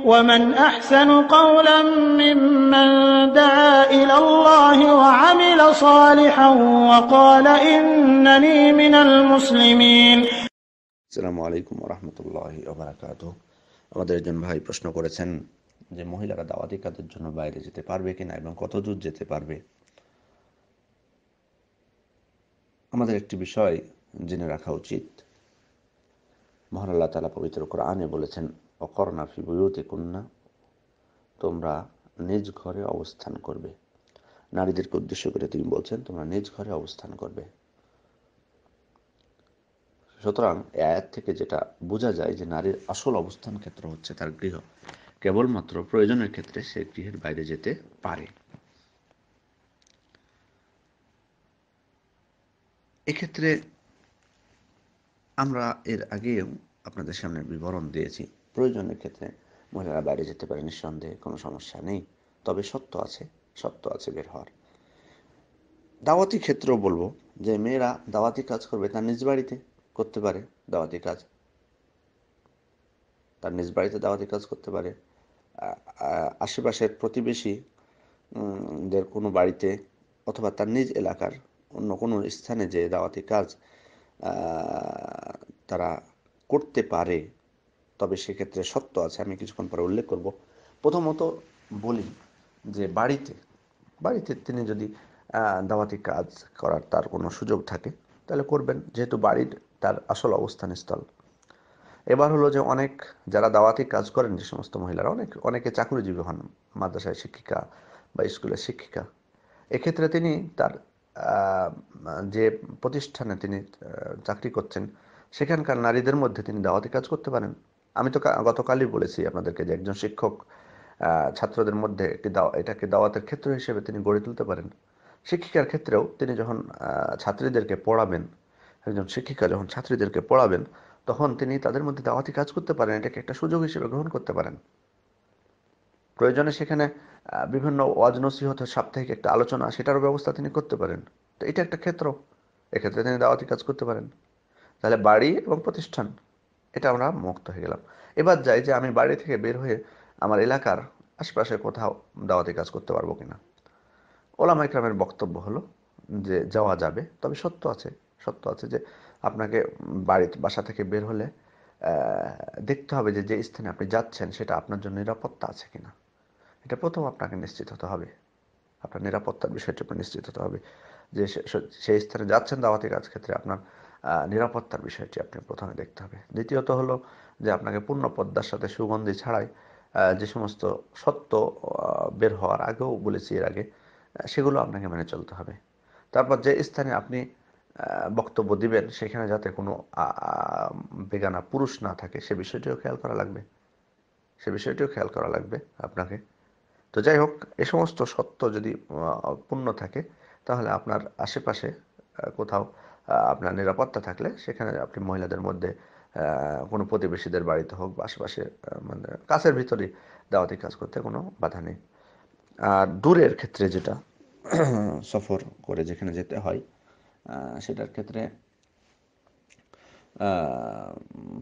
ومن أحسن قولا ممن دعا إلى الله وعمل صالحا وقال إنني من المسلمين। আসসালামু আলাইকুম ওয়া রাহমাতুল্লাহি ওয়া বারাকাতুহু। আমাদের একজন ভাই প্রশ্ন করেছেন যে মহিলারা দাওয়াতি কাজের জন্য বাইরে যেতে পারবে কিনা এবং কত দূর যেতে পারবে। আমাদের একটি বিষয় জেনে রাখা উচিত। মহান আল্লাহ তাআলা পবিত্র কোরআনে বলেছেন, ওয়াকরনা ফি বুয়ুতিকুন্না, তোমরা নিজ ঘরে অবস্থান করবে। নারীদেরকে উদ্দেশ্য করে তিনি বলছেন তোমরা নিজ ঘরে অবস্থান করবে। সুতরাং এই আয়াত থেকে যেটা বোঝা যায় যে নারীর আসল অবস্থান ক্ষেত্র হচ্ছে তার গৃহ। কেবলমাত্র প্রয়োজনের ক্ষেত্রে সে গৃহের বাইরে যেতে পারে। এক্ষেত্রে আমরা এর আগেও আপনাদের সামনে বিবরণ দিয়েছি, প্রয়োজনের ক্ষেত্রে মহিলারা বাইরে যেতে পারে, নিঃসন্দেহে কোনো সমস্যা নেই। তবে সত্য আছে বের হওয়ার। দাওয়াতি ক্ষেত্রেও বলবো যে মেয়েরা দাওয়াতি কাজ করবে তার নিজ বাড়িতে করতে পারে, দাওয়াতি কাজ তার নিজ বাড়িতে দাওয়াতি কাজ করতে পারে। আশেপাশের প্রতিবেশী দের কোনো বাড়িতে অথবা তার নিজ এলাকার অন্য কোনো স্থানে যে দাওয়াতি কাজ তারা করতে পারে। তবে সেক্ষেত্রে সত্য আছে, আমি কিছুক্ষণ পরে উল্লেখ করব। প্রথমত বলি যে বাড়িতে তিনি যদি দাওয়াতি কাজ করার তার কোনো সুযোগ থাকে তাহলে করবেন, যেহেতু বাড়ির তার আসল অবস্থান স্থল। এবার হলো যে অনেক যারা দাওয়াতি কাজ করেন, যে সমস্ত মহিলারা অনেকে চাকরিজীবী হন, মাদ্রাসায় শিক্ষিকা বা স্কুলের শিক্ষিকা। এক্ষেত্রে তিনি তার যে প্রতিষ্ঠানে তিনি চাকরি করছেন সেখানকার নারীদের মধ্যে তিনি দাওয়াতি কাজ করতে পারেন। আমি তো গতকালই বলেছি আপনাদেরকে যে একজন শিক্ষক ছাত্রদের মধ্যে এটাকে দাওয়াতের ক্ষেত্র হিসেবে তিনি গড়ে তুলতে পারেন। শিক্ষিকার ক্ষেত্রেও তিনি যখন ছাত্রীদেরকে পড়াবেন, একজন শিক্ষিকা যখন ছাত্রীদেরকে পড়াবেন তখন তিনি তাদের মধ্যে দাওয়াতি কাজ করতে পারেন, এটাকে একটা সুযোগ হিসেবে গ্রহণ করতে পারেন। প্রয়োজনে সেখানে বিভিন্ন ওয়াজ নসিহতের সাপ্তাহিক একটা আলোচনা, সেটারও ব্যবস্থা তিনি করতে পারেন। তো এটা একটা ক্ষেত্র, এক্ষেত্রে তিনি দাওয়াতি কাজ করতে পারেন। তাহলে বাড়ি এবং প্রতিষ্ঠান, এটা আমরা মুক্ত হয়ে গেলাম। এবার যাই যে আমি বাড়ি থেকে বের হয়ে আমার এলাকার আশেপাশে কোথাও দাওয়াতি কাজ করতে পারবো কিনা। ওলামা ইকরামের বক্তব্য হলো যে যাওয়া যাবে, তবে সত্য আছে যে আপনাকে বাসা থেকে বের হলে দেখতে হবে যে স্থানে আপনি যাচ্ছেন সেটা আপনার জন্য নিরাপত্তা আছে কিনা। এটা প্রথম আপনাকে নিশ্চিত হতে হবে, আপনার নিরাপত্তার বিষয়টি আপনার নিশ্চিত হতে হবে যে সেই স্থানে যাচ্ছেন দাওয়াতি কাজ ক্ষেত্রে আপনার নিরাপত্তার বিষয়টি আপনি প্রথমে দেখতে হবে। দ্বিতীয়ত হলো যে আপনাকে পূর্ণ পর্দার সাথে সুগন্ধি ছাড়াই যে সমস্ত সত্য বের হওয়ার আগেও বলেছি এর আগে, সেগুলো আপনাকে মেনে চলতে হবে। তারপর যে স্থানে আপনি বক্তব্য দিবেন সেখানে যাতে কোনো বেগানা পুরুষ না থাকে সে বিষয়টিও খেয়াল করা লাগবে আপনাকে। তো যাই হোক, এ সমস্ত সত্য যদি পূর্ণ থাকে তাহলে আপনার আশেপাশে কোথাও আপনার নিরাপত্তা থাকলে সেখানে আপনি মহিলাদের মধ্যে কোনো প্রতিবেশীদের বাড়িতে হোক বা আশেপাশে মানে কাছের ভিতরেই দাওয়াতি কাজ করতে কোনো বাধা নেই। আর দূরের ক্ষেত্রে যেটা সফর করে যেখানে যেতে হয় সেটার ক্ষেত্রে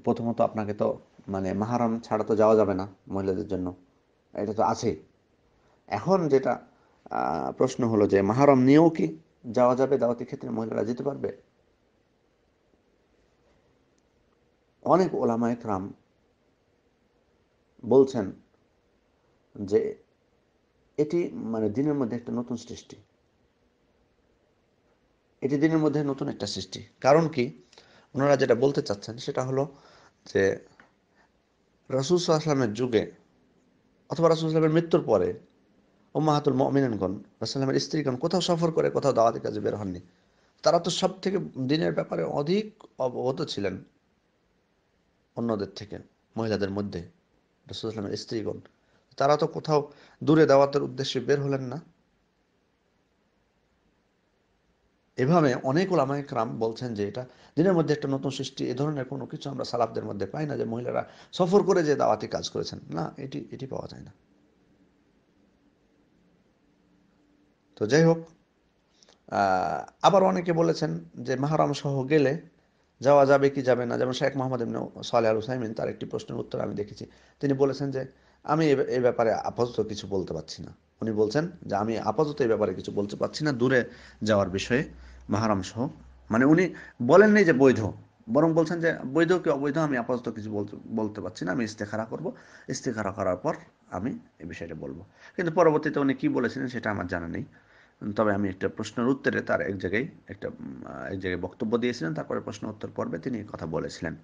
প্রথমত আপনাকে তো মানে মাহরম ছাড়া তো যাওয়া যাবে না মহিলাদের জন্য, এটা তো আছে। এখন যেটা প্রশ্ন হলো যে মাহরম নিয়েও কি যাওয়া যাবে দাওয়াতি ক্ষেত্রে, মহিলারা যেতে পারবে? অনেক ওলামা ইকরাম বলছেন যে এটি মানে দিনের মধ্যে একটা নতুন সৃষ্টি, এটি দিনের মধ্যে নতুন একটা সৃষ্টি। কারণ কি, ওনারা যেটা বলতে চাচ্ছেন সেটা হলো যে রাসূল সাল্লাল্লাহু আলাইহি ওয়াসাল্লামের যুগে অথবা রাসূল সাল্লাল্লাহু আলাইহি ওয়াসাল্লামের মৃত্যুর পরে উম্মাহাতুল মুমিনিনগণ, রাসূলের স্ত্রীগণ কোথাও সফর করে কোথাও দাওয়াতি কাজে বের হননি। তারা তো সব থেকে দিনের ব্যাপারে অধিক অবগত ছিলেন অন্যদের থেকে, মহিলাদের মধ্যে রাসূল সাল্লাল্লাহু আলাইহি ওয়াসাল্লামের স্ত্রীগণ। তারা তো কোথাও দূরে দাওয়াতের উদ্দেশ্যে বের হলেন না। এভাবে অনেক ওলামায়ে কেরাম বলছেন যে এটা দিনের মধ্যে একটা নতুন সৃষ্টি। এ ধরনের কোনো কিছু আমরা সালাফদের মধ্যে পাই না যে মহিলারা সফর করে যে দাওয়াতি কাজ করেছেন, না, এটি পাওয়া যায় না। তো যাই হোক, আবার অনেকে বলেছেন যে মাহরম সহ গেলে যাওয়া যাবে কি যাবে না। যেমন শেখ মোহাম্মদ ইবনে সালেহ আল উসাইমিন, তার একটি প্রশ্নের উত্তর আমি দেখেছি, তিনি বলেছেন যে আমি এই ব্যাপারে আপাতত কিছু বলতে পারছি না। উনি বলছেন যে আমি আপাতত এই ব্যাপারে কিছু বলতে পারছি না দূরে যাওয়ার বিষয়ে, মাহারাম সহ। মানে উনি বলেননি যে বৈধ, বরং বলছেন যে বৈধ কি অবৈধ আমি আপাতত কিছু বলতে পারছি না, আমি ইস্তেখারা করব, ইস্তেখারা করার পর আমি এই বিষয়টা বলবো। কিন্তু পরবর্তীতে উনি কি বলেছিলেন সেটা আমার জানা নেই। তবে আমি একটা প্রশ্নের উত্তরে তার এক জায়গায় বক্তব্য দিয়েছিলেন, তারপরে প্রশ্ন উত্তর পর্বে তিনি এই কথা বলেছিলেন।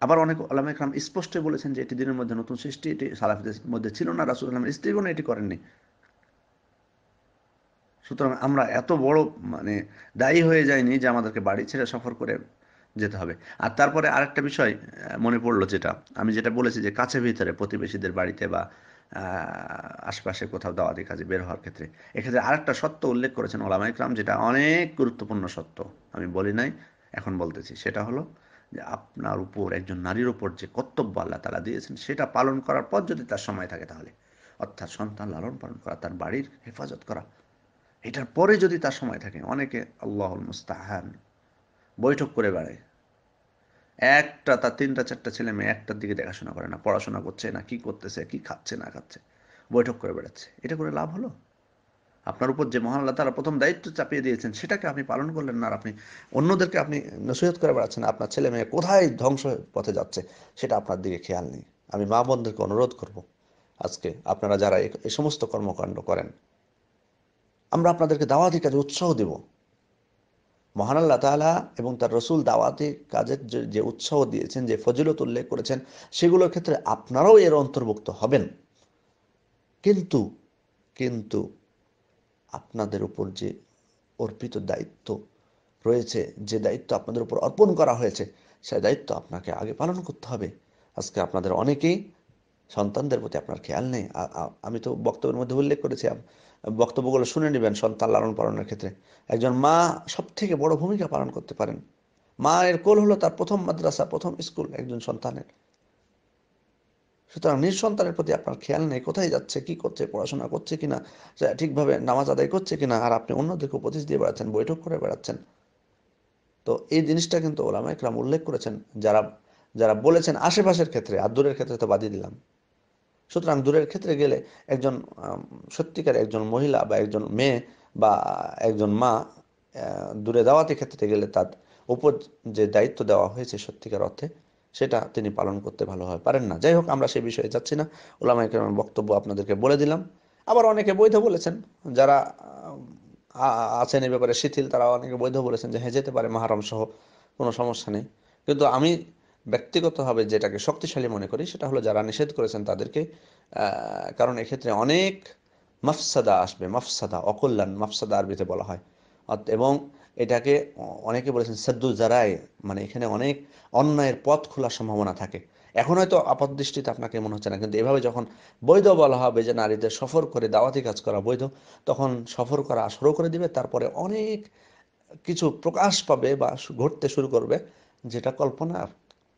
আবার অনেক ওলামা ইকরাম স্পষ্টই বলেছেন যে এটি দিনের মধ্যে নতুন সৃষ্টি, এটি সালাফিদের মধ্যে ছিল না, রাসূল সাল্লাল্লাহু স্ত্রীগণ এটি করেননি। সুতরাং আমরা এত বড় মানে দায়ী হয়ে যায়নি যে আমাদেরকে বাড়ি ছেড়ে সফর করে যেতে হবে। আর তারপরে আরেকটা বিষয় মনে পড়লো, যেটা আমি যেটা বলেছি যে কাছে ভিতরে প্রতিবেশীদের বাড়িতে বা আশপাশে কোথাও দাওয়াতি কাজে বের হওয়ার ক্ষেত্রে, এক্ষেত্রে আরেকটা সত্য উল্লেখ করেছেন ওলামা ইকরাম, যেটা অনেক গুরুত্বপূর্ণ সত্য, আমি বলি নাই, এখন বলতেছি। সেটা হলো যে আপনার উপর, একজন নারীর উপর যে কর্তব্য আল্লাহ তাআলা দিয়েছেন সেটা পালন করার পর যদি তার সময় থাকে তাহলে, অর্থাৎ সন্তান লালন পালন করা, তার বাড়ির হেফাজত করা, এটার পরে যদি তার সময় থাকে, অনেকে আল্লাহুল মুস্তাহান বৈঠক করে বেড়ায়, একটা তার 3টা 4টা ছেলে মেয়ে একটার দিকে দেখাশোনা করে না, পড়াশোনা করছে না, কি করতেছে, কি খাচ্ছে না খাচ্ছে, বৈঠক করে বেড়াচ্ছে। এটা করে লাভ হলো? আপনার উপর যে মহান আল্লাহ তাআলা প্রথম দায়িত্ব চাপিয়ে দিয়েছেন সেটাকে আপনি পালন করলেন না, আর আপনি অন্যদেরকে আপনি নসিহত করে বেড়াচ্ছেন, আপনার ছেলে মেয়ে কোথায় ধ্বংস পথে যাচ্ছে সেটা আপনার দিকে খেয়াল নেই। আমি মা বোনদেরকে অনুরোধ করব, আজকে আপনারা যারা এই সমস্ত কর্মকাণ্ড করেন, আমরা আপনাদেরকে দাওয়াতি কাজে উৎসাহ দেব। মহান আল্লাহ তাআলা এবং তার রসুল দাওয়াতি কাজের যে উৎসাহ দিয়েছেন, যে ফজিলত উল্লেখ করেছেন, সেগুলোর ক্ষেত্রে আপনারাও এর অন্তর্ভুক্ত হবেন। কিন্তু কিন্তু আপনাদের উপর যে অর্পিত দায়িত্ব রয়েছে, যে দায়িত্ব আপনাদের উপর অর্পণ করা হয়েছে, সেই দায়িত্ব আপনাকে আগে পালন করতে হবে। আজকে আপনাদের অনেকেই সন্তানদের প্রতি আপনার খেয়াল নেই। আমি তো বক্তব্যের মধ্যে উল্লেখ করেছি, বক্তব্যগুলো শুনে নেবেন। সন্তান লালন পালনের ক্ষেত্রে একজন মা সব থেকে বড় ভূমিকা পালন করতে পারেন। মায়ের কোল হলো তার প্রথম মাদ্রাসা, প্রথম স্কুল একজন সন্তানের। সুতরাং নিজ সন্তানের প্রতি আপনার খেয়াল নেই, কোথায় যাচ্ছে, কি করছে, পড়াশোনা করছে কিনা, ঠিকভাবে নামাজ আদায় করছে কিনা, আর আপনি অন্যদেরকে উপদেশ দিয়ে বেড়াচ্ছেন, বৈঠক করে বেড়াচ্ছেন। তো এই জিনিসটা কিন্তু ওলামা ইকরাম উল্লেখ করেছেন, যারা যারা বলেছেন আশেপাশের ক্ষেত্রে, আর দূরের ক্ষেত্রে তো বাদই দিলাম। সুতরাং দূরের ক্ষেত্রে গেলে একজন সত্যিকার একজন মহিলা বা একজন মেয়ে বা একজন মা দূরে দাওয়াতি ক্ষেত্রে গেলে তার উপর যে দায়িত্ব দেওয়া হয়েছে সত্যিকার অর্থে সেটা তিনি পালন করতে ভালোভাবে পারেন না। যাই হোক, আমরা সেই বিষয়ে যাচ্ছি না। ওলামায়ে কেরামের বক্তব্য আপনাদেরকে বলে দিলাম। আবার অনেকে বৈধ বলেছেন, যারা আছেন এই ব্যাপারে শিথিল, তারা অনেকে বৈধ বলেছেন যে হ্যাঁ যেতে পারে মাহরম সহ, কোনো সমস্যা নেই। কিন্তু আমি ব্যক্তিগতভাবে যেটাকে শক্তিশালী মনে করি সেটা হলো যারা নিষেধ করেছেন তাদেরকে, কারণ এক্ষেত্রে অনেক মাফসাদা আসবে, মাফসাদা অকল্যাণ, মাফসাদা আরবিতে বলা হয়। এবং এটাকে অনেকে বলেছেন সাদ্দু জারায়, মানে এখানে অনেক অন্যায়ের পথ খোলার সম্ভাবনা থাকে। এখন হয়তো আপাত দৃষ্টিতে আপনাকে মনে হচ্ছে না, কিন্তু এভাবে যখন বৈধ বলা হবে যে নারীদের সফর করে দাওয়াতি কাজ করা বৈধ, তখন সফর করা শুরু করে দিবে, তারপরে অনেক কিছু প্রকাশ পাবে বা ঘটতে শুরু করবে যেটা কল্পনা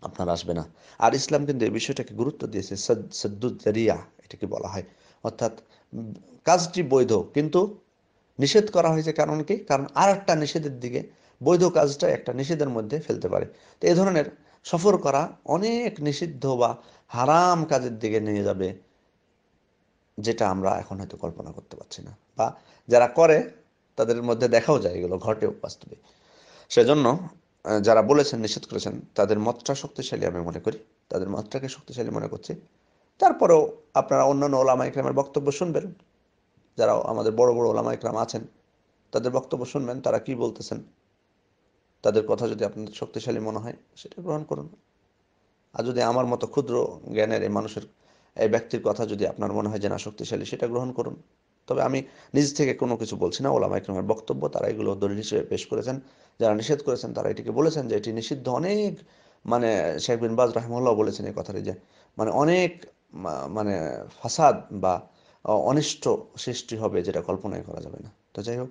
আপনার আসবে না। আর ইসলাম কিন্তু এই বিষয়টাকে গুরুত্ব দিয়েছে, সাদ্দুদ জারিয়া এটাকে বলা হয়। অর্থাৎ কাজটি বৈধ কিন্তু নিষেধ করা হয়েছে, কারণ কি? কারণ আর একটা নিষেধের দিকে বৈধ কাজটা একটা নিষেধের মধ্যে ফেলতে পারে। তো এই ধরনের সফর করা অনেক নিষিদ্ধ বা হারাম কাজের দিকে নিয়ে যাবে, যেটা আমরা এখন হয়তো কল্পনা করতে পারছি না, বা যারা করে তাদের মধ্যে দেখাও যায়, এগুলো ঘটেও বাস্তবে। সেজন্য যারা বলেছেন, নিষেধ করেছেন, তাদের মতটা শক্তিশালী আমি মনে করি, তাদের মতটাকে শক্তিশালী মনে করছি। তারপরেও আপনারা অন্যান্য ওলামা ইকরামের বক্তব্য শুনবেন, যারা আমাদের বড় বড় ওলামা ইকরাম আছেন তাদের বক্তব্য শুনবেন, তারা কি বলতেছেন। তাদের কথা যদি আপনাদের শক্তিশালী মনে হয় সেটা গ্রহণ করুন। আর যদি আমার মতো ক্ষুদ্র জ্ঞানের এই ব্যক্তির কথা যদি আপনার মনে হয় যে না শক্তিশালী, সেটা গ্রহণ করুন। তবে আমি নিজ থেকে কোনো কিছু বলছি না, ওলামা ইকরামের বক্তব্য, তারা এগুলো দলিল হিসেবে পেশ করেছেন। যারা নিষেধ করেছেন তারা এটিকে বলেছেন যে এটি নিষিদ্ধ। অনেক মানে শেখ বিন বাজ রাহিমাহুল্লাহ বলেছেন এই কথাটি, যে মানে অনেক মানে ফাসাদ বা অনিষ্ট সৃষ্টি হবে যেটা কল্পনাই করা যাবে না। তো যাই হোক,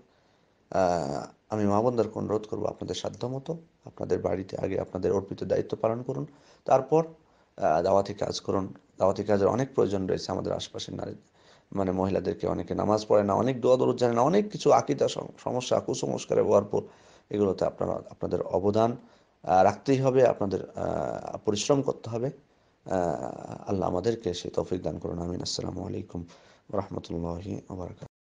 আমি মা বোনদেরকে অনুরোধ করবো আপনাদের সাধ্যমতো আপনাদের বাড়িতে আগে আপনাদের অর্পিত দায়িত্ব পালন করুন, তারপর দাওয়াতি কাজ করুন। দাওয়াতি কাজের অনেক প্রয়োজন রয়েছে। আমাদের আশপাশের নারী মানে মহিলাদেরকে অনেকে নামাজ পড়ে না, অনেক দোয়া দরুদ জানে না, অনেক কিছু আকীদা সমস্যা, কুসংস্কারে ভরপুর। এগুলোতে আপনাদের অবদান রাখতেই হবে, আপনাদের পরিশ্রম করতে হবে। আল্লাহ আমাদেরকে সেই তৌফিক দান করুন। আমিন। আসসালামু আলাইকুম ওয়া রাহমাতুল্লাহি ওয়া বারাকাতুহু।